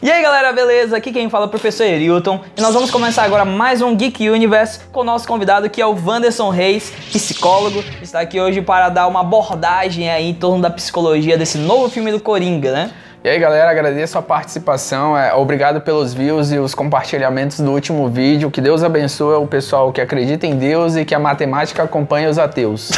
E aí galera, beleza? Aqui quem fala é o Professor Arilton e nós vamos começar agora mais um Geek Universe com o nosso convidado que é o Wanderson Reis, psicólogo, está aqui hoje para dar uma abordagem aí em torno da psicologia desse novo filme do Coringa, né? E aí galera, agradeço a participação, obrigado pelos views e os compartilhamentos do último vídeo, que Deus abençoe o pessoal que acredita em Deus e que a matemática acompanha os ateus.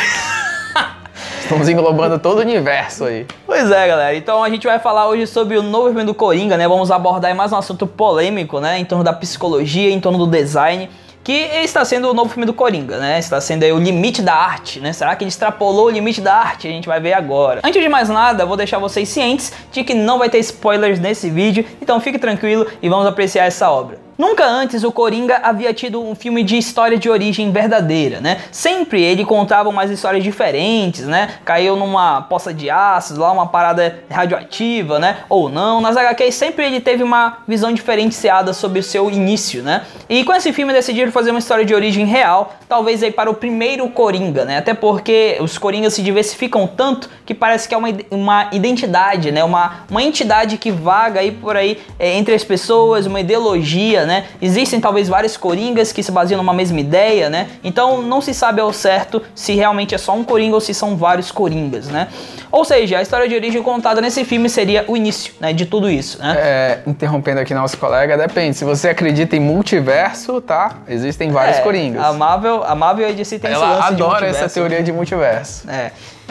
Estamos englobando todo o universo aí. Pois é, galera. Então a gente vai falar hoje sobre o novo filme do Coringa, né? Vamos abordar aí mais um assunto polêmico, né? Em torno da psicologia, em torno do design, que está sendo o novo filme do Coringa, né? Está sendo aí o limite da arte, né? Será que ele extrapolou o limite da arte? A gente vai ver agora. Antes de mais nada, vou deixar vocês cientes de que não vai ter spoilers nesse vídeo, então fique tranquilo e vamos apreciar essa obra. Nunca antes o Coringa havia tido um filme de história de origem verdadeira, né? Sempre ele contava umas histórias diferentes, né? Caiu numa poça de ácido, lá uma parada radioativa, né? Ou não. Nas HQs sempre ele teve uma visão diferenciada sobre o seu início, né? E com esse filme decidiram fazer uma história de origem real, talvez aí para o primeiro Coringa, né? Até porque os Coringas se diversificam tanto que parece que é uma identidade, né? Uma entidade que vaga aí por aí entre as pessoas, uma ideologia, né? Existem talvez vários Coringas que se baseiam numa mesma ideia, né? Então não se sabe ao certo se realmente é só um Coringa ou se são vários Coringas, né? Ou seja, a história de origem contada nesse filme seria o início, né, de tudo isso, né? Interrompendo aqui nosso colega, depende. Se você acredita em multiverso, tá? Existem vários Coringas. A Marvel e a DC tem esse lance de multiverso. Ela adora essa teoria de multiverso.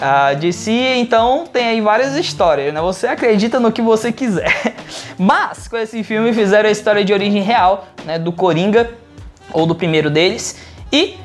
A DC, então, tem aí várias histórias, né? Você acredita no que você quiser. Mas, com esse filme, fizeram a história de origem real, né, do Coringa, ou do primeiro deles. E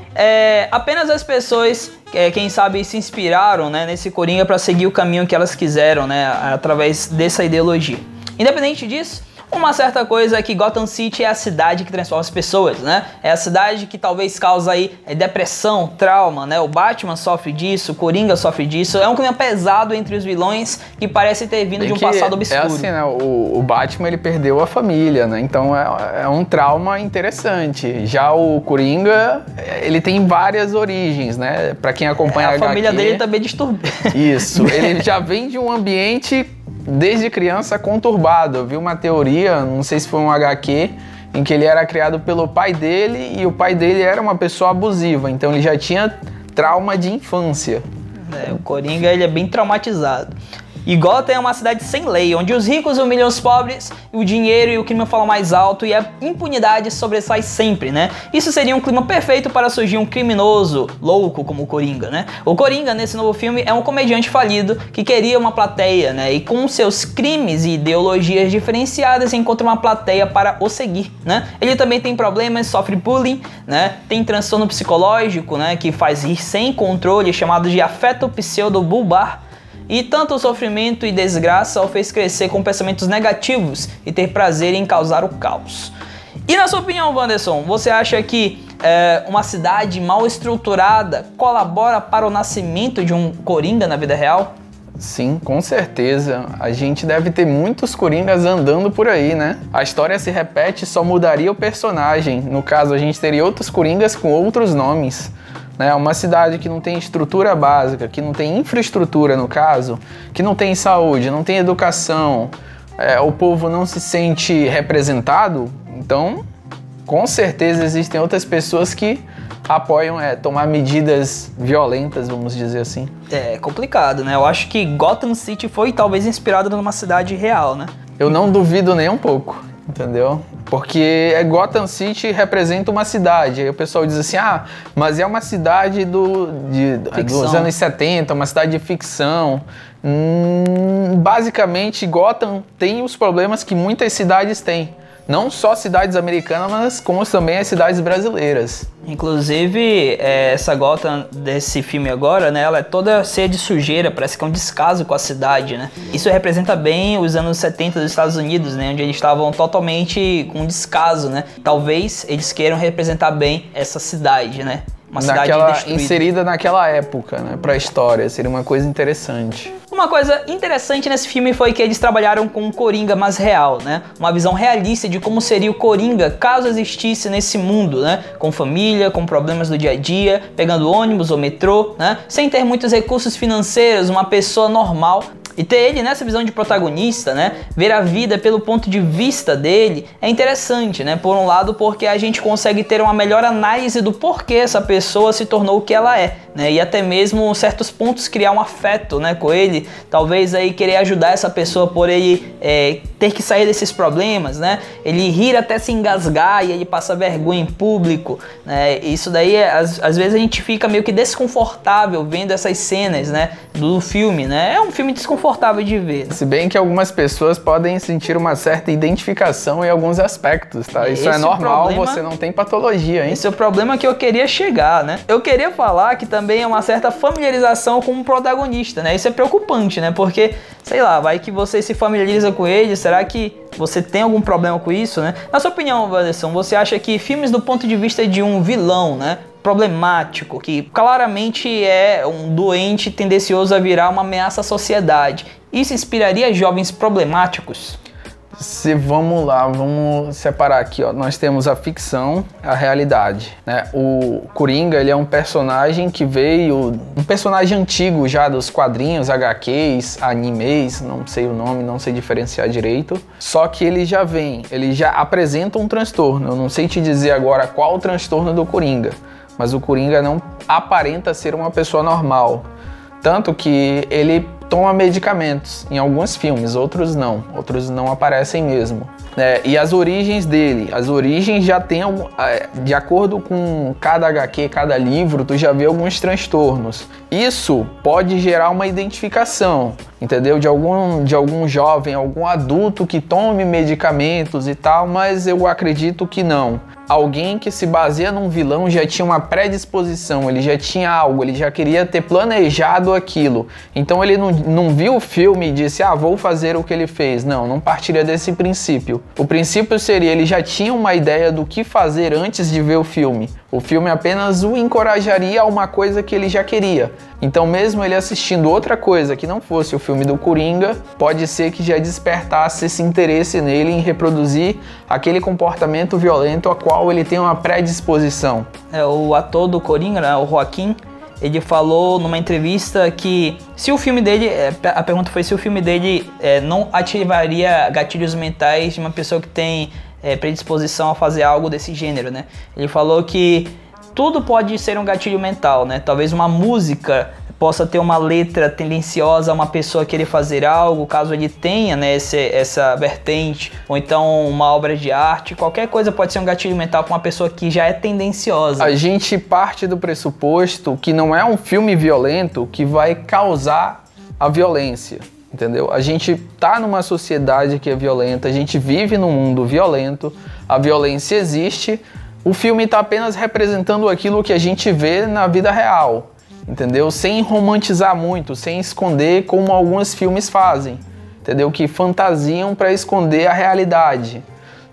apenas as pessoas, quem sabe, se inspiraram, né, nesse Coringa para seguir o caminho que elas quiseram, né, através dessa ideologia. Independente disso, uma certa coisa é que Gotham City é a cidade que transforma as pessoas, né? É a cidade que talvez causa aí depressão, trauma, né? O Batman sofre disso, o Coringa sofre disso. É um clima pesado entre os vilões que parece ter vindo de um passado obscuro. É assim, né? O Batman, ele perdeu a família, né? Então é um trauma interessante. Já o Coringa, ele tem várias origens, né? Pra quem acompanha a HQ... A família dele também disturbada. Isso. Ele já vem de um ambiente... desde criança conturbado. Eu vi uma teoria, não sei se foi um HQ, em que ele era criado pelo pai dele e o pai dele era uma pessoa abusiva, então ele já tinha trauma de infância. O Coringa, ele é bem traumatizado. E Gotham é uma cidade sem lei, onde os ricos humilham os pobres, o dinheiro e o crime falam mais alto e a impunidade sobressai sempre, né? Isso seria um clima perfeito para surgir um criminoso louco como o Coringa, né? O Coringa, nesse novo filme, é um comediante falido que queria uma plateia, né? E com seus crimes e ideologias diferenciadas, encontra uma plateia para o seguir, né? Ele também tem problemas, sofre bullying, né? Tem transtorno psicológico, né? Que faz rir sem controle, chamado de afeto pseudobulbar. E tanto sofrimento e desgraça o fez crescer com pensamentos negativos e ter prazer em causar o caos. E na sua opinião, Wanderson, você acha que uma cidade mal estruturada colabora para o nascimento de um Coringa na vida real? Sim, com certeza. A gente deve ter muitos Coringas andando por aí, né? A história se repete, só mudaria o personagem. No caso, a gente teria outros Coringas com outros nomes. Uma cidade que não tem estrutura básica, que não tem infraestrutura, no caso, que não tem saúde, não tem educação, o povo não se sente representado, então, com certeza existem outras pessoas que apoiam tomar medidas violentas, vamos dizer assim. É complicado, né? Eu acho que Gotham City foi talvez inspirado numa cidade real, né? Eu não duvido nem um pouco, entendeu? Porque Gotham City representa uma cidade. Aí o pessoal diz assim, mas é uma cidade dos anos 70, uma cidade de ficção. Basicamente, Gotham tem os problemas que muitas cidades têm. Não só cidades americanas, mas como também as cidades brasileiras. Inclusive, essa Gotham desse filme agora, né, ela é toda cheia de sujeira, parece que é um descaso com a cidade, né? Isso representa bem os anos 70 dos Estados Unidos, né, onde eles estavam totalmente com descaso, né? Talvez eles queiram representar bem essa cidade, né? Uma cidade inserida naquela época, né, para a história, seria uma coisa interessante. Uma coisa interessante nesse filme foi que eles trabalharam com um Coringa mais real, né? Uma visão realista de como seria o Coringa caso existisse nesse mundo, né? Com família, com problemas do dia a dia, pegando ônibus ou metrô, né? Sem ter muitos recursos financeiros, uma pessoa normal. E ter ele nessa visão de protagonista, né, ver a vida pelo ponto de vista dele é interessante, né, por um lado porque a gente consegue ter uma melhor análise do porquê essa pessoa se tornou o que ela é, né, e até mesmo certos pontos criar um afeto, né, com ele, talvez aí querer ajudar essa pessoa por ele ter que sair desses problemas, né, ele rir até se engasgar e ele passa vergonha em público, né, isso daí às vezes a gente fica meio que desconfortável vendo essas cenas, né, do filme, né, é um filme desconfortável de ver. Se bem que algumas pessoas podem sentir uma certa identificação em alguns aspectos, tá? Isso é normal, você não tem patologia, hein? Esse é o problema que eu queria chegar, né? Eu queria falar que também é uma certa familiarização com o protagonista, né? Isso é preocupante, né? Porque, sei lá, vai que você se familiariza com ele, será que você tem algum problema com isso, né? Na sua opinião, Vanderson, você acha que filmes do ponto de vista de um vilão, né, problemático, que claramente é um doente tendencioso a virar uma ameaça à sociedade, isso inspiraria jovens problemáticos? Vamos lá, vamos separar aqui, ó. Nós temos a ficção, a realidade, né? O Coringa, ele é um personagem que veio, um personagem antigo já dos quadrinhos, HQs, animes, não sei o nome, não sei diferenciar direito. Só que ele já apresenta um transtorno. Eu não sei te dizer agora qual o transtorno do Coringa, mas o Coringa não aparenta ser uma pessoa normal. Tanto que ele toma medicamentos em alguns filmes, outros não aparecem mesmo. E as origens dele, já tem, de acordo com cada HQ, cada livro, tu já vê alguns transtornos. Isso pode gerar uma identificação, entendeu? De algum jovem, algum adulto que tome medicamentos e tal, mas eu acredito que não. Alguém que se baseia num vilão já tinha uma predisposição, ele já tinha algo, ele já queria ter planejado aquilo. Então ele não viu o filme e disse, vou fazer o que ele fez. Não partiria desse princípio. O princípio seria, ele já tinha uma ideia do que fazer antes de ver o filme. O filme apenas o encorajaria a uma coisa que ele já queria. Então mesmo ele assistindo outra coisa que não fosse o filme do Coringa, pode ser que já despertasse esse interesse nele em reproduzir aquele comportamento violento a qual ele tem uma predisposição. O ator do Coringa, né, o Joaquim, ele falou numa entrevista que se o filme dele, a pergunta foi se o filme dele não ativaria gatilhos mentais de uma pessoa que tem predisposição a fazer algo desse gênero, né? Ele falou que tudo pode ser um gatilho mental, né? Talvez uma música possa ter uma letra tendenciosa a uma pessoa querer fazer algo, caso ele tenha, né, essa vertente, ou então uma obra de arte, qualquer coisa pode ser um gatilho mental para uma pessoa que já é tendenciosa. A gente parte do pressuposto que não é um filme violento que vai causar a violência, entendeu? A gente tá numa sociedade que é violenta, a gente vive num mundo violento, a violência existe, o filme tá apenas representando aquilo que a gente vê na vida real, entendeu? Sem romantizar muito, sem esconder como alguns filmes fazem, entendeu? Que fantasiam para esconder a realidade.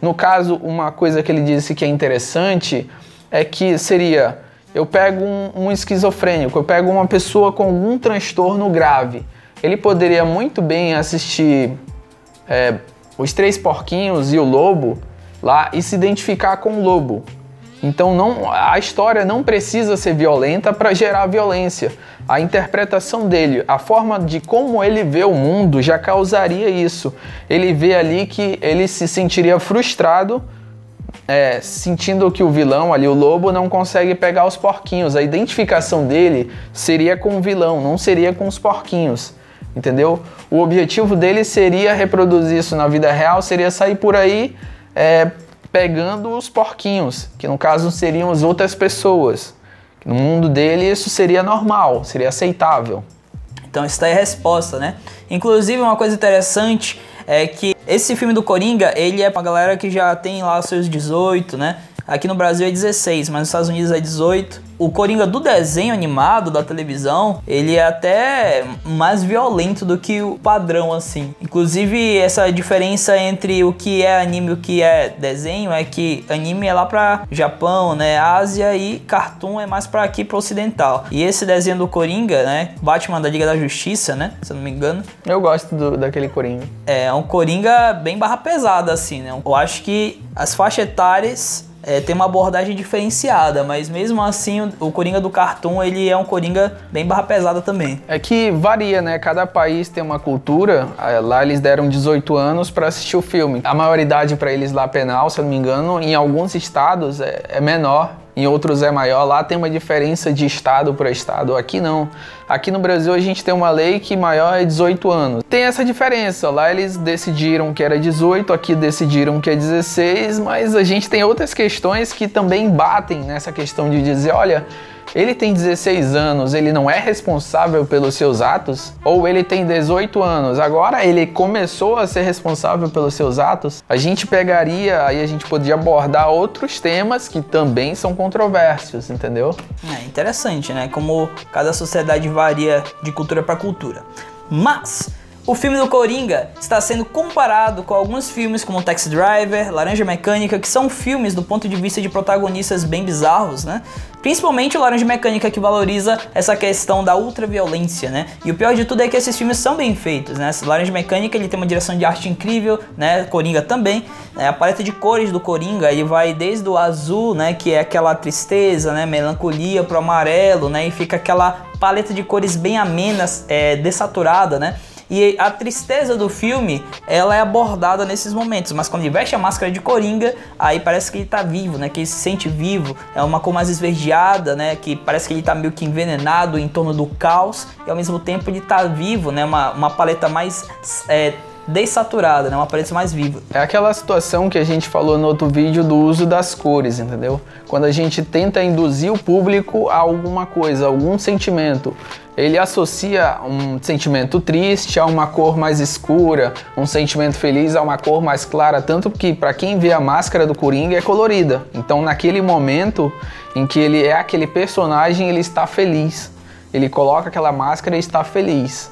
No caso, uma coisa que ele disse que é interessante é que seria, eu pego um esquizofrênico, eu pego uma pessoa com algum transtorno grave, ele poderia muito bem assistir Os Três Porquinhos e o Lobo lá e se identificar com o lobo. Então a história não precisa ser violenta para gerar violência. A interpretação dele, a forma de como ele vê o mundo já causaria isso. Ele vê ali que ele se sentiria frustrado, sentindo que o vilão ali, o lobo, não consegue pegar os porquinhos. A identificação dele seria com o vilão, não seria com os porquinhos. Entendeu? O objetivo dele seria reproduzir isso na vida real, seria sair por aí pegando os porquinhos, que no caso seriam as outras pessoas. No mundo dele isso seria normal, seria aceitável. Então está aí a resposta, né? Inclusive uma coisa interessante é que esse filme do Coringa, ele é pra galera que já tem lá os seus 18, né? Aqui no Brasil é 16, mas nos Estados Unidos é 18. O Coringa do desenho animado, da televisão, ele é até mais violento do que o padrão, assim. Inclusive, essa diferença entre o que é anime e o que é desenho é que anime é lá pra Japão, né, Ásia, e cartoon é mais pra aqui, pro ocidental. E esse desenho do Coringa, né, Batman da Liga da Justiça, né, se eu não me engano. Eu gosto daquele Coringa. É um Coringa bem barra pesada, assim, né. Eu acho que as faixas etárias tem uma abordagem diferenciada, mas mesmo assim o Coringa do cartoon, ele é um Coringa bem barra pesada também. É que varia, né? Cada país tem uma cultura. Lá eles deram 18 anos para assistir o filme. A maioridade para eles lá penal, se eu não me engano, em alguns estados é menor, em outros é maior. Lá tem uma diferença de estado para estado. Aqui não. Aqui no Brasil a gente tem uma lei que maior é 18 anos. Tem essa diferença. Lá eles decidiram que era 18, aqui decidiram que é 16, mas a gente tem outras questões que também batem nessa questão de dizer, olha, ele tem 16 anos, ele não é responsável pelos seus atos? Ou ele tem 18 anos, agora ele começou a ser responsável pelos seus atos? A gente pegaria, aí a gente podia abordar outros temas que também são controversos, entendeu? É interessante, né? Como cada sociedade varia de cultura para cultura. Mas o filme do Coringa está sendo comparado com alguns filmes como Taxi Driver, Laranja Mecânica, que são filmes do ponto de vista de protagonistas bem bizarros, né? Principalmente o Laranja Mecânica, que valoriza essa questão da ultraviolência, né? E o pior de tudo é que esses filmes são bem feitos, né? Laranja Mecânica, ele tem uma direção de arte incrível, né? Coringa também. A paleta de cores do Coringa, ele vai desde o azul, né? Que é aquela tristeza, né? Melancolia, pro amarelo, né? E fica aquela paleta de cores bem amenas, dessaturada, né? E a tristeza do filme, ela é abordada nesses momentos, mas quando ele veste a máscara de Coringa, aí parece que ele tá vivo, né? Que ele se sente vivo, é uma cor mais esverdeada, né? Que parece que ele tá meio que envenenado em torno do caos, e ao mesmo tempo ele tá vivo, né? Uma paleta mais dessaturada, né? Uma paleta mais viva. É aquela situação que a gente falou no outro vídeo do uso das cores, entendeu? Quando a gente tenta induzir o público a alguma coisa, algum sentimento. Ele associa um sentimento triste a uma cor mais escura, um sentimento feliz a uma cor mais clara, tanto que para quem vê a máscara do Coringa é colorida. Então naquele momento em que ele é aquele personagem, ele está feliz. Ele coloca aquela máscara e está feliz.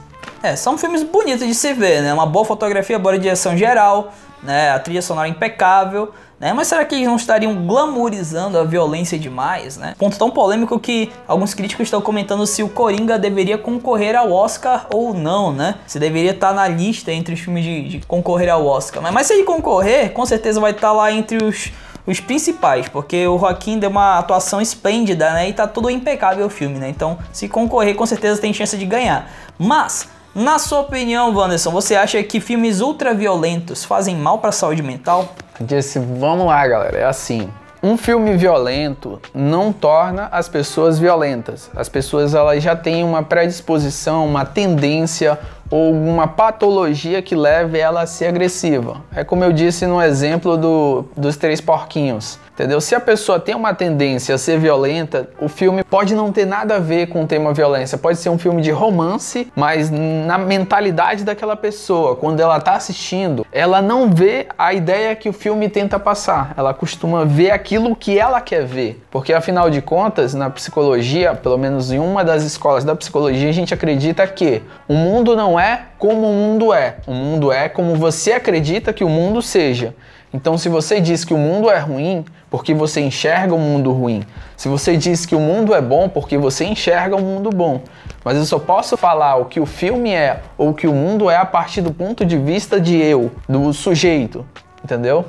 São filmes bonitos de se ver, né? Uma boa fotografia, boa direção geral, né? A trilha sonora impecável, né? Mas será que eles não estariam glamourizando a violência demais, né? Ponto tão polêmico que alguns críticos estão comentando se o Coringa deveria concorrer ao Oscar ou não, né? Se deveria estar na lista entre os filmes de concorrer ao Oscar. Mas se ele concorrer, com certeza vai estar lá entre os principais, porque o Joaquim deu uma atuação esplêndida, né? E tá tudo impecável o filme, né? Então, se concorrer, com certeza tem chance de ganhar. Mas, na sua opinião, Wanderson, você acha que filmes ultraviolentos fazem mal para a saúde mental? Disse, vamos lá, galera, é assim. Um filme violento não torna as pessoas violentas. As pessoas, elas já têm uma predisposição, uma tendência ou uma patologia que leve ela a ser agressiva. É como eu disse no exemplo dos Três Porquinhos. Entendeu? Se a pessoa tem uma tendência a ser violenta, o filme pode não ter nada a ver com o tema violência. Pode ser um filme de romance, mas na mentalidade daquela pessoa, quando ela está assistindo, ela não vê a ideia que o filme tenta passar. Ela costuma ver aquilo que ela quer ver. Porque, afinal de contas, na psicologia, pelo menos em uma das escolas da psicologia, a gente acredita que o mundo não é como o mundo é. O mundo é como você acredita que o mundo seja. Então, se você diz que o mundo é ruim, porque você enxerga o mundo ruim. Se você diz que o mundo é bom, porque você enxerga o mundo bom. Mas eu só posso falar o que o filme é ou o que o mundo é a partir do ponto de vista de eu, do sujeito. Entendeu?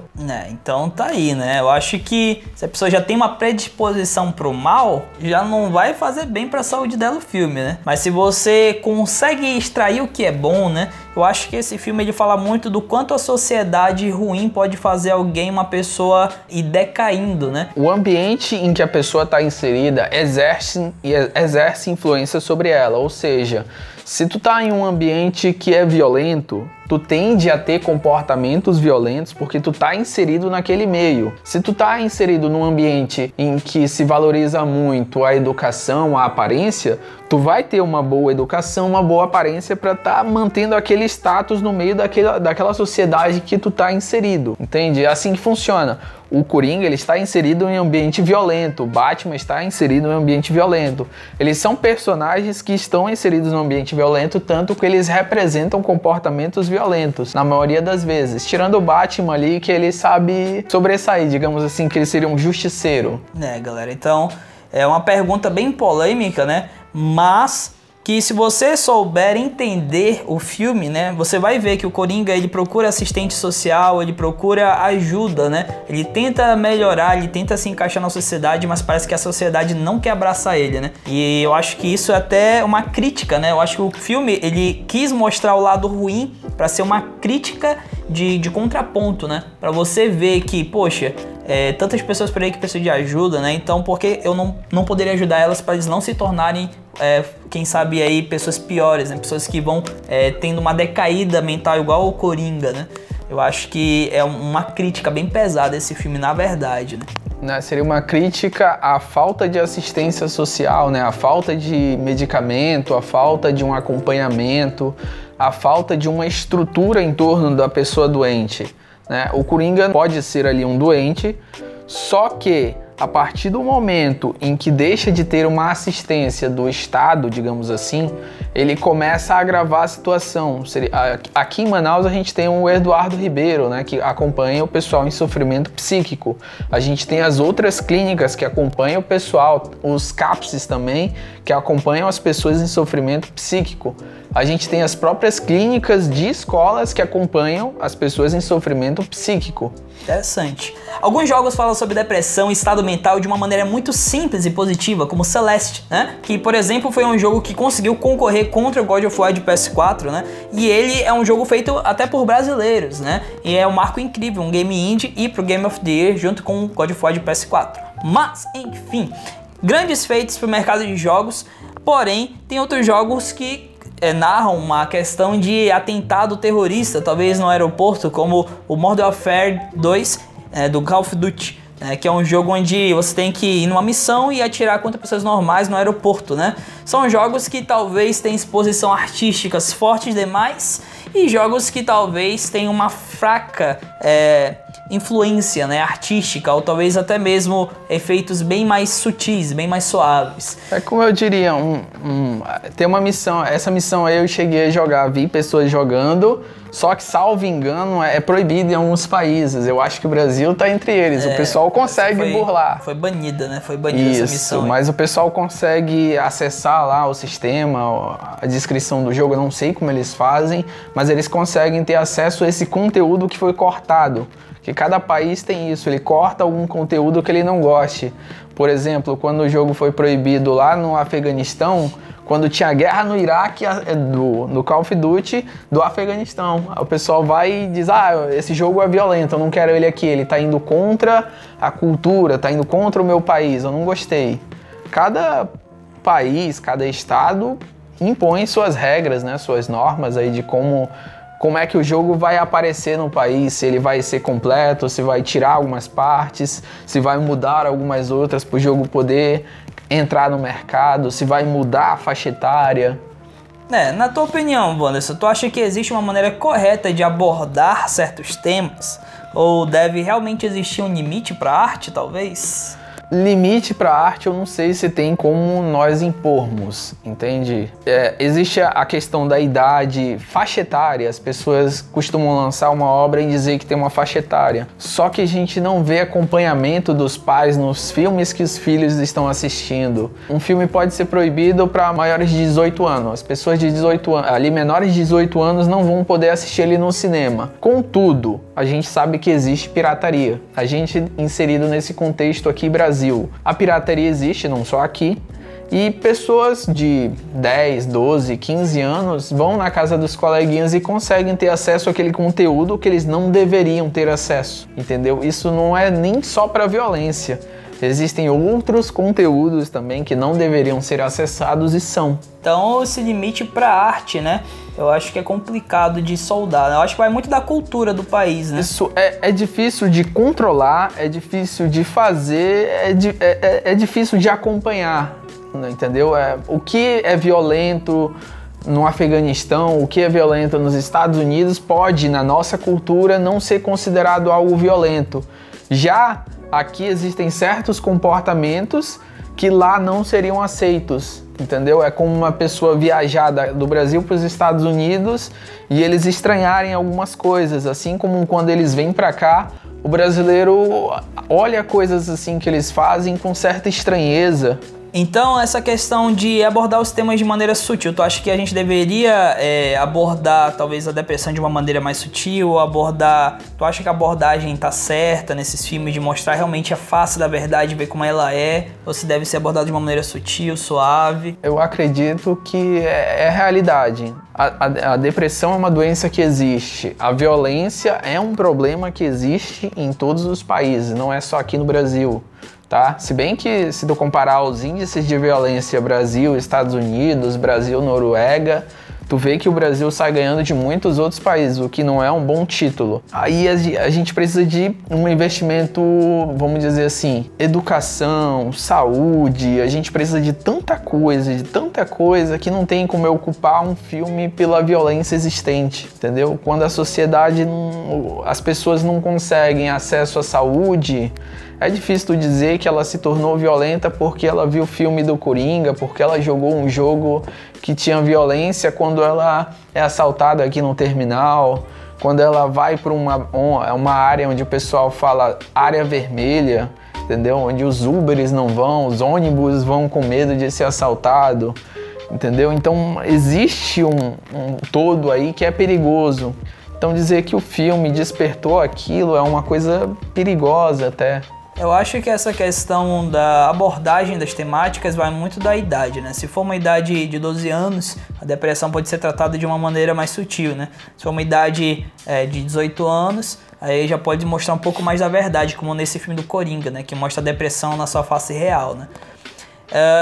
Então tá aí, né? Eu acho que se a pessoa já tem uma predisposição pro mal, já não vai fazer bem pra saúde dela o filme, né? Mas se você consegue extrair o que é bom, né? Eu acho que esse filme ele fala muito do quanto a sociedade ruim pode fazer alguém, uma pessoa, ir decaindo, né? O ambiente em que a pessoa está inserida exerce influência sobre ela, ou seja, se tu tá em um ambiente que é violento, tu tende a ter comportamentos violentos porque tu tá inserido naquele meio. Se tu tá inserido num ambiente em que se valoriza muito a educação, a aparência, tu vai ter uma boa educação, uma boa aparência para tá mantendo aquele status no meio daquela sociedade que tu tá inserido, entende? É assim que funciona. O Coringa, ele está inserido em um ambiente violento, o Batman está inserido em um ambiente violento. Eles são personagens que estão inseridos no ambiente violento, tanto que eles representam comportamentos violentos, na maioria das vezes. Tirando o Batman ali, que ele sabe sobressair, digamos assim, que ele seria um justiceiro. Galera, então é uma pergunta bem polêmica, né? Mas que se você souber entender o filme, né, você vai ver que o Coringa, ele procura assistente social, ele procura ajuda, né, ele tenta melhorar, ele tenta se encaixar na sociedade, mas parece que a sociedade não quer abraçar ele, né, e eu acho que isso é até uma crítica, né, eu acho que o filme, ele quis mostrar o lado ruim para ser uma crítica de contraponto, né, para você ver que, poxa, tantas pessoas por aí que precisam de ajuda, né, então por que eu não poderia ajudar elas para eles não se tornarem quem sabe aí pessoas piores, né? Pessoas que vão tendo uma decaída mental igual o Coringa, né? Eu acho que é uma crítica bem pesada esse filme, na verdade, né? Seria uma crítica à falta de assistência social, né? A falta de medicamento, a falta de um acompanhamento, a falta de uma estrutura em torno da pessoa doente, né? O Coringa pode ser ali um doente, só que a partir do momento em que deixa de ter uma assistência do Estado, digamos assim, ele começa a agravar a situação. Aqui em Manaus a gente tem o Eduardo Ribeiro, né, que acompanha o pessoal em sofrimento psíquico. A gente tem as outras clínicas que acompanham o pessoal, os CAPSs também, que acompanham as pessoas em sofrimento psíquico. A gente tem as próprias clínicas de escolas que acompanham as pessoas em sofrimento psíquico. Interessante. Alguns jogos falam sobre depressão e estado mental de uma maneira muito simples e positiva, como Celeste, né? Que, por exemplo, foi um jogo que conseguiu concorrer contra o God of War de PS4, né? E ele é um jogo feito até por brasileiros, né? E é um marco incrível, um game indie e pro Game of the Year junto com o God of War de PS4. Mas, enfim, grandes feitos pro mercado de jogos, porém, tem outros jogos que narram uma questão de atentado terrorista, talvez no aeroporto, como o Modern Warfare 2 do Call of Duty, que é um jogo onde você tem que ir numa missão e atirar contra pessoas normais no aeroporto, né? São jogos que talvez tenham exposição artísticas fortes demais e jogos que talvez tenham uma fraca influência, né, artística, ou talvez até mesmo efeitos bem mais sutis, bem mais suaves. É como eu diria, tem uma missão, essa missão aí eu cheguei a jogar, vi pessoas jogando, só que, salvo engano, é proibido em alguns países. Eu acho que o Brasil tá entre eles, o pessoal consegue burlar. Foi banida, né? Foi banida essa missão. Isso, mas o pessoal consegue acessar lá o sistema, a descrição do jogo, eu não sei como eles fazem, mas eles conseguem ter acesso a esse conteúdo que foi cortado. Que cada país tem isso, ele corta algum conteúdo que ele não goste. Por exemplo, quando o jogo foi proibido lá no Afeganistão, quando tinha guerra no Iraque, do Call of Duty do Afeganistão, o pessoal vai e diz, esse jogo é violento, eu não quero ele aqui, ele tá indo contra a cultura, tá indo contra o meu país, eu não gostei. Cada país, cada estado impõe suas regras, né, suas normas aí de como é que o jogo vai aparecer no país, se ele vai ser completo, se vai tirar algumas partes, se vai mudar algumas outras para o jogo poder entrar no mercado, se vai mudar a faixa etária. Na tua opinião, Wanderson, tu acha que existe uma maneira correta de abordar certos temas? Ou deve realmente existir um limite para a arte, talvez? Limite para arte eu não sei se tem como nós impormos, entende? Existe a questão da idade, faixa etária, as pessoas costumam lançar uma obra e dizer que tem uma faixa etária. Só que a gente não vê acompanhamento dos pais nos filmes que os filhos estão assistindo. Um filme pode ser proibido para maiores de 18 anos. As pessoas de 18 anos, ali menores de 18 anos não vão poder assistir ele no cinema. Contudo, a gente sabe que existe pirataria. A gente inserido nesse contexto aqui, Brasil. A pirataria existe, não só aqui, e pessoas de 10, 12, 15 anos vão na casa dos coleguinhas e conseguem ter acesso àquele conteúdo que eles não deveriam ter acesso, entendeu? Isso não é nem só para violência. Existem outros conteúdos também que não deveriam ser acessados e são. Então, esse limite para arte, né? Eu acho que é complicado de soldar. Eu acho que vai muito da cultura do país, né? Isso é difícil de controlar, é difícil de fazer, é difícil de acompanhar, entendeu? O que é violento no Afeganistão, o que é violento nos Estados Unidos pode, na nossa cultura, não ser considerado algo violento. Já aqui existem certos comportamentos que lá não seriam aceitos, entendeu? É como uma pessoa viajar do Brasil para os Estados Unidos e eles estranharem algumas coisas, assim como quando eles vêm para cá, o brasileiro olha coisas assim que eles fazem com certa estranheza, Então, essa questão de abordar os temas de maneira sutil, tu acha que a gente deveria abordar talvez a depressão de uma maneira mais sutil, tu acha que a abordagem tá certa nesses filmes de mostrar realmente a face da verdade, ver como ela é, ou se deve ser abordado de uma maneira sutil, suave? Eu acredito que é realidade. A depressão é uma doença que existe. A violência é um problema que existe em todos os países, não é só aqui no Brasil. Tá? Se bem que, se tu comparar os índices de violência Brasil, Estados Unidos, Brasil, Noruega, tu vê que o Brasil sai ganhando de muitos outros países, o que não é um bom título. Aí a gente precisa de um investimento, vamos dizer assim, educação, saúde, a gente precisa de tanta coisa que não tem como eu ocupar um filme pela violência existente, entendeu? Quando a sociedade, as pessoas não conseguem acesso à saúde, é difícil tu dizer que ela se tornou violenta porque ela viu o filme do Coringa, porque ela jogou um jogo que tinha violência quando ela é assaltada aqui no terminal, quando ela vai para uma área onde o pessoal fala área vermelha, entendeu? Onde os Uberes não vão, os ônibus vão com medo de ser assaltado, entendeu? Então existe um todo aí que é perigoso. Então dizer que o filme despertou aquilo é uma coisa perigosa até. Eu acho que essa questão da abordagem das temáticas vai muito da idade, né? Se for uma idade de 12 anos, a depressão pode ser tratada de uma maneira mais sutil, né? Se for uma idade de 18 anos, aí já pode mostrar um pouco mais da verdade, como nesse filme do Coringa, né? Que mostra a depressão na sua face real, né?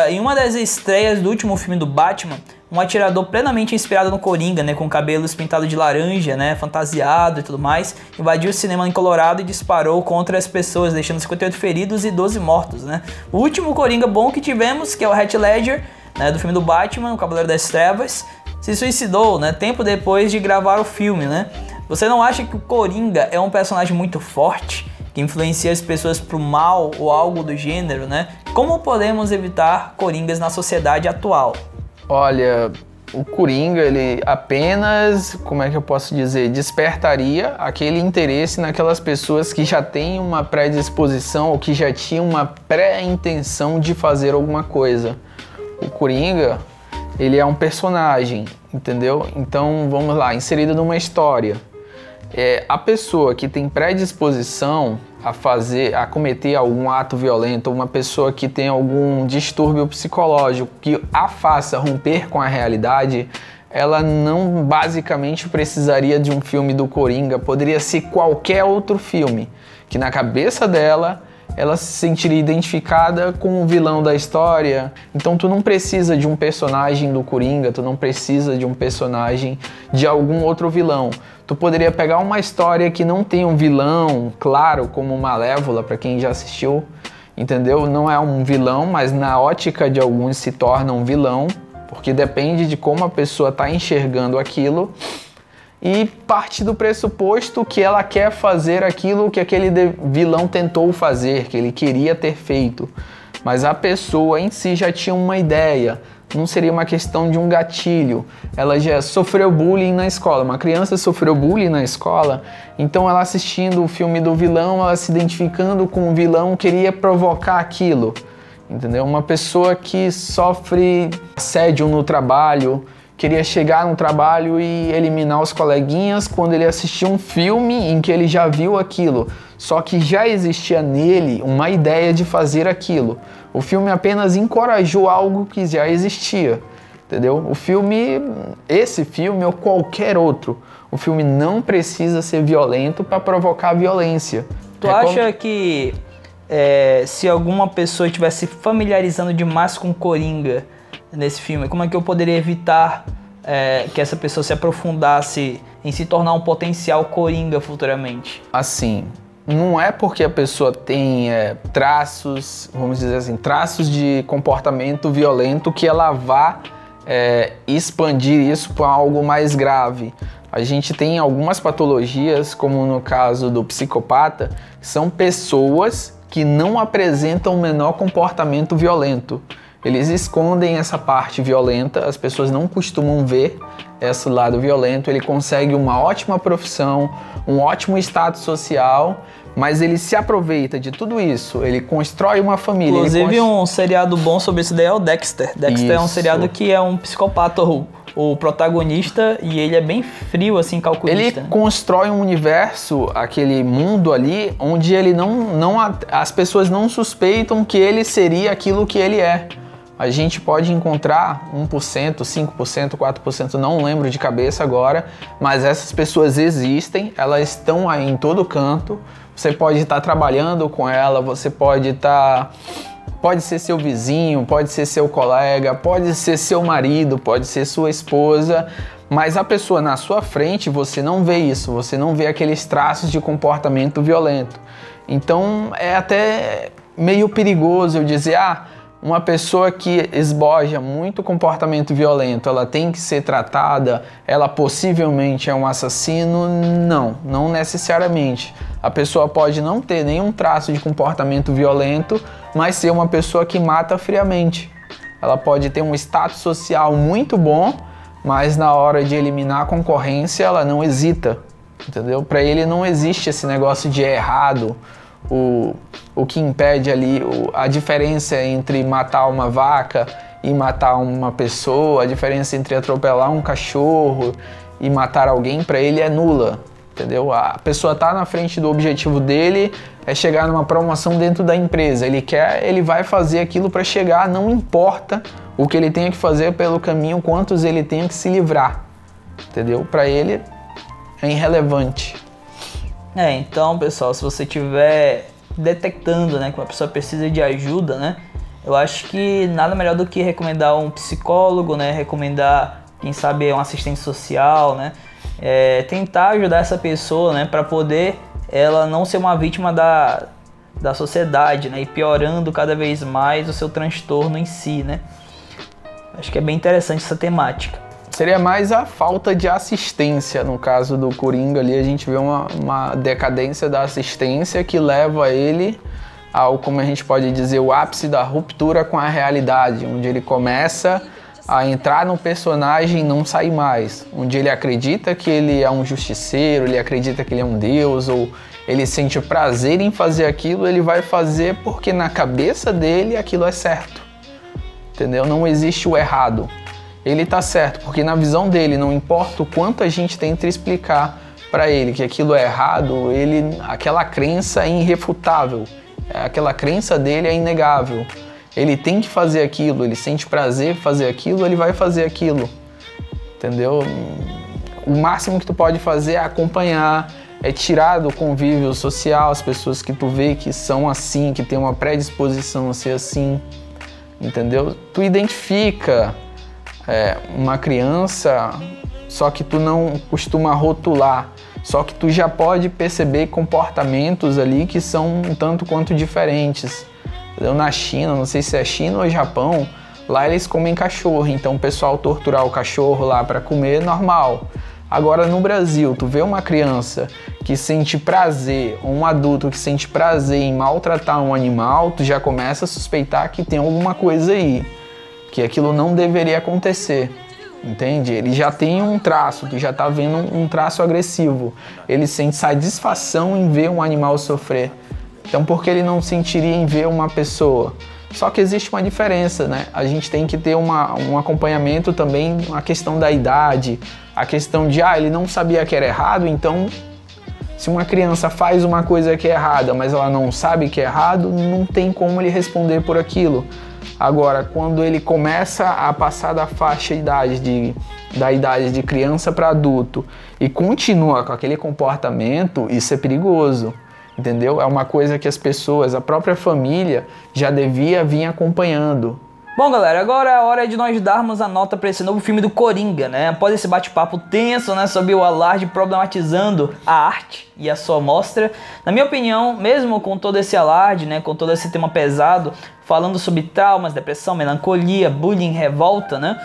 Em uma das estreias do último filme do Batman, um atirador plenamente inspirado no Coringa, né, com cabelos pintados de laranja, né, fantasiado e tudo mais, invadiu o cinema em Colorado e disparou contra as pessoas, deixando 58 feridos e 12 mortos, né. O último Coringa bom que tivemos, que é o Heath Ledger, né, do filme do Batman, o Cavaleiro das Trevas, se suicidou, né, tempo depois de gravar o filme, né. Você não acha que o Coringa é um personagem muito forte, que influencia as pessoas pro mal ou algo do gênero, né? Como podemos evitar coringas na sociedade atual? Olha, o Coringa, ele apenas, como é que eu posso dizer, despertaria aquele interesse naquelas pessoas que já têm uma predisposição ou que já tinham uma pré-intenção de fazer alguma coisa. O Coringa, ele é um personagem, entendeu? Então, vamos lá, inserido numa história. A pessoa que tem predisposição a cometer algum ato violento, ou uma pessoa que tem algum distúrbio psicológico que a faça romper com a realidade, ela não basicamente precisaria de um filme do Coringa, poderia ser qualquer outro filme, que na cabeça dela ela se sentiria identificada com o vilão da história. Então tu não precisa de um personagem do Coringa, tu não precisa de um personagem de algum outro vilão. Tu poderia pegar uma história que não tem um vilão claro, como Malévola, para quem já assistiu, entendeu? Não é um vilão, mas na ótica de alguns se torna um vilão, porque depende de como a pessoa está enxergando aquilo. E parte do pressuposto que ela quer fazer aquilo que aquele vilão tentou fazer, que ele queria ter feito. Mas a pessoa em si já tinha uma ideia, não seria uma questão de um gatilho. Ela já sofreu bullying na escola, uma criança sofreu bullying na escola, então ela assistindo o filme do vilão, ela se identificando com o vilão, queria provocar aquilo, entendeu? Uma pessoa que sofre assédio no trabalho, queria chegar no trabalho e eliminar os coleguinhas quando ele assistiu um filme em que ele já viu aquilo. Só que já existia nele uma ideia de fazer aquilo. O filme apenas encorajou algo que já existia, entendeu? Esse filme ou qualquer outro, o filme não precisa ser violento para provocar violência. Tu acha que se alguma pessoa estivesse familiarizando demais com Coringa nesse filme, como é que eu poderia evitar que essa pessoa se aprofundasse em se tornar um potencial Coringa futuramente? Assim, não é porque a pessoa tem traços, vamos dizer assim, traços de comportamento violento que ela vá expandir isso para algo mais grave. A gente tem algumas patologias, como no caso do psicopata, que são pessoas que não apresentam o menor comportamento violento. Eles escondem essa parte violenta, as pessoas não costumam ver esse lado violento. Ele consegue uma ótima profissão, um ótimo status social, mas ele se aproveita de tudo isso, ele constrói uma família. Inclusive um seriado bom sobre isso daí é o Dexter. Dexter é um seriado que é um psicopata, o protagonista, e ele é bem frio, assim, calculista. Ele constrói um universo, aquele mundo ali, onde ele as pessoas não suspeitam que ele seria aquilo que ele é. A gente pode encontrar 1%, 5%, 4%, não lembro de cabeça agora, mas essas pessoas existem, elas estão aí em todo canto. Você pode estar trabalhando com ela, você pode ser seu vizinho, pode ser seu colega, pode ser seu marido, pode ser sua esposa, mas a pessoa na sua frente, você não vê isso, você não vê aqueles traços de comportamento violento. Então é até meio perigoso eu dizer, uma pessoa que esboja muito comportamento violento, ela tem que ser tratada, ela possivelmente é um assassino? Não necessariamente. A pessoa pode não ter nenhum traço de comportamento violento, mas ser uma pessoa que mata friamente. Ela pode ter um status social muito bom, mas na hora de eliminar a concorrência, ela não hesita, entendeu? Para ele não existe esse negócio de errado. O que impede ali a diferença entre matar uma vaca e matar uma pessoa, a diferença entre atropelar um cachorro e matar alguém, para ele é nula, entendeu? A pessoa tá na frente do objetivo dele, é chegar numa promoção dentro da empresa. Ele vai fazer aquilo para chegar, não importa o que ele tenha que fazer pelo caminho, quantos ele tenha que se livrar, entendeu? Para ele é irrelevante. Então, pessoal, se você estiver detectando, né, que uma pessoa precisa de ajuda, né, eu acho que nada melhor do que recomendar um psicólogo, né, recomendar, quem sabe, um assistente social, né, tentar ajudar essa pessoa, né, para poder ela não ser uma vítima da sociedade, né, e piorando cada vez mais o seu transtorno em si, né. Acho que é bem interessante essa temática. Seria mais a falta de assistência. No caso do Coringa ali, a gente vê uma decadência da assistência que leva ele ao, como a gente pode dizer, o ápice da ruptura com a realidade, onde ele começa a entrar no personagem e não sair mais, onde ele acredita que ele é um justiceiro, ele acredita que ele é um deus, ou ele sente prazer em fazer aquilo, ele vai fazer porque na cabeça dele aquilo é certo, entendeu? Não existe o errado. Ele tá certo, porque na visão dele, não importa o quanto a gente tenta explicar para ele que aquilo é errado, aquela crença é irrefutável, aquela crença dele é inegável. Ele tem que fazer aquilo, ele sente prazer em fazer aquilo, ele vai fazer aquilo, entendeu? O máximo que tu pode fazer é acompanhar, é tirar do convívio social as pessoas que tu vê que são assim, que tem uma predisposição a ser assim, entendeu? Tu identifica uma criança, só que tu não costuma rotular, só que tu já pode perceber comportamentos ali que são um tanto quanto diferentes. Na China, não sei se é China ou Japão, lá eles comem cachorro, então o pessoal torturar o cachorro lá para comer é normal. Agora no Brasil, tu vê uma criança que sente prazer, ou um adulto que sente prazer em maltratar um animal, tu já começa a suspeitar que tem alguma coisa aí, que aquilo não deveria acontecer, entende? Ele já tem um traço, tu já tá vendo um traço agressivo, ele sente satisfação em ver um animal sofrer, então por que ele não sentiria em ver uma pessoa? Só que existe uma diferença, né? A gente tem que ter um acompanhamento também, a questão da idade, a questão de, ele não sabia que era errado, então se uma criança faz uma coisa que é errada, mas ela não sabe que é errado, não tem como ele responder por aquilo. Agora, quando ele começa a passar da faixa da idade de criança para adulto e continua com aquele comportamento, isso é perigoso, entendeu? É uma coisa que as pessoas, a própria família, já devia vir acompanhando. Bom, galera, agora é a hora de nós darmos a nota para esse novo filme do Coringa, né? Após esse bate-papo tenso, né, sobre o alarde problematizando a arte e a sua mostra, na minha opinião, mesmo com todo esse alarde, né, com todo esse tema pesado, falando sobre traumas, depressão, melancolia, bullying, revolta, né,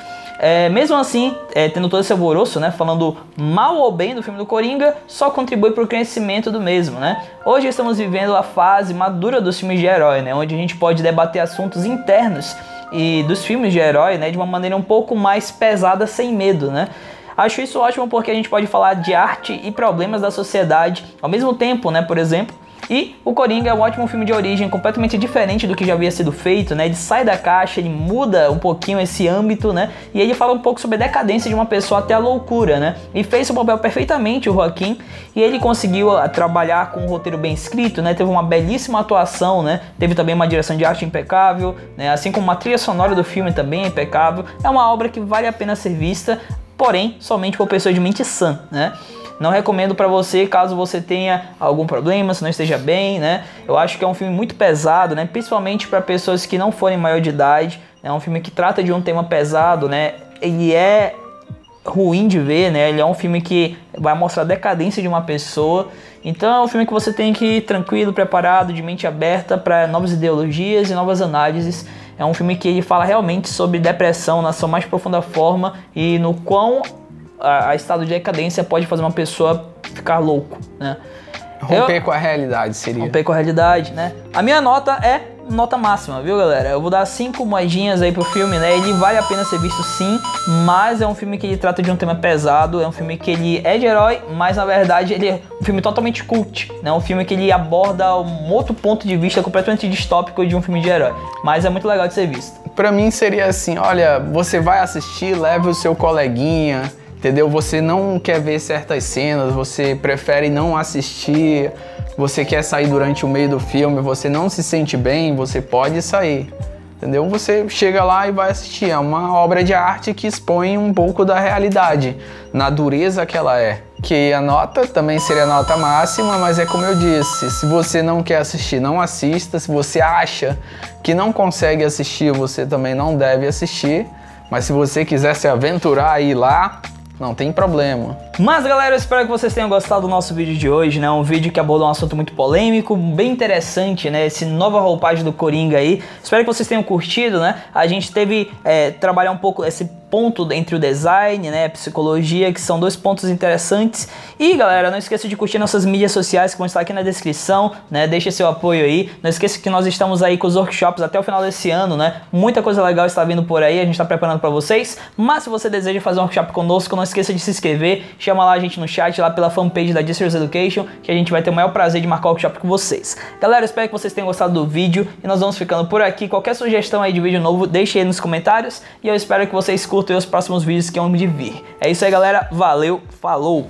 Mesmo assim, tendo todo esse alvoroço, né, falando mal ou bem do filme do Coringa, só contribui para o crescimento do mesmo, né? Hoje estamos vivendo a fase madura dos filmes de herói, né, onde a gente pode debater assuntos internos e dos filmes de herói, né, de uma maneira um pouco mais pesada, sem medo, né? Acho isso ótimo porque a gente pode falar de arte e problemas da sociedade ao mesmo tempo, né, por exemplo. E o Coringa é um ótimo filme de origem, completamente diferente do que já havia sido feito, né? Ele sai da caixa, ele muda um pouquinho esse âmbito, né? E ele fala um pouco sobre a decadência de uma pessoa até a loucura, né? E fez o papel perfeitamente, o Joaquim, e ele conseguiu trabalhar com um roteiro bem escrito, né? Teve uma belíssima atuação, né? Teve também uma direção de arte impecável, né? Assim como uma trilha sonora do filme também é impecável. É uma obra que vale a pena ser vista, porém, somente por pessoas de mente sã, né? Não recomendo pra você caso você tenha algum problema, se não esteja bem, né? Eu acho que é um filme muito pesado, né? Principalmente para pessoas que não forem maior de idade. É um filme que trata de um tema pesado, né? Ele é ruim de ver, né? Ele é um filme que vai mostrar a decadência de uma pessoa. Então é um filme que você tem que ir tranquilo, preparado, de mente aberta para novas ideologias e novas análises. É um filme que ele fala realmente sobre depressão na sua mais profunda forma e no quão a estado de decadência pode fazer uma pessoa ficar louco, né? Romper com a realidade seria. Romper com a realidade, né? A minha nota é nota máxima, viu, galera? Eu vou dar 5 moedinhas aí pro filme, né? Ele vale a pena ser visto sim, mas é um filme que ele trata de um tema pesado, é um filme que ele é de herói, mas na verdade ele é um filme totalmente cult, né? Um filme que ele aborda um outro ponto de vista completamente distópico de um filme de herói, mas é muito legal de ser visto. Pra mim seria assim, olha, você vai assistir, leve o seu coleguinha, entendeu? Você não quer ver certas cenas, você prefere não assistir, você quer sair durante o meio do filme, você não se sente bem, você pode sair, entendeu? Você chega lá e vai assistir. É uma obra de arte que expõe um pouco da realidade, na dureza que ela é. Que a nota também seria a nota máxima, mas é como eu disse, se você não quer assistir, não assista. Se você acha que não consegue assistir, você também não deve assistir. Mas se você quiser se aventurar e ir lá, não tem problema. Mas galera, eu espero que vocês tenham gostado do nosso vídeo de hoje, né? Um vídeo que abordou um assunto muito polêmico, bem interessante, né? Essa nova roupagem do Coringa aí. Espero que vocês tenham curtido, né? A gente teve trabalhar um pouco esse ponto entre o design, né, a psicologia, que são dois pontos interessantes. E galera, não esqueça de curtir nossas mídias sociais que vão estar aqui na descrição, né? Deixa seu apoio aí. Não esqueça que nós estamos aí com os workshops até o final desse ano, né? Muita coisa legal está vindo por aí, a gente está preparando para vocês. Mas se você deseja fazer um workshop conosco, não esqueça de se inscrever, chama lá a gente no chat, lá pela fanpage da Distros Education, que a gente vai ter o maior prazer de marcar o workshop com vocês. Galera, eu espero que vocês tenham gostado do vídeo e nós vamos ficando por aqui. Qualquer sugestão aí de vídeo novo, deixe aí nos comentários e eu espero que vocês curtam os próximos vídeos que vão de vir. É isso aí, galera. Valeu, falou!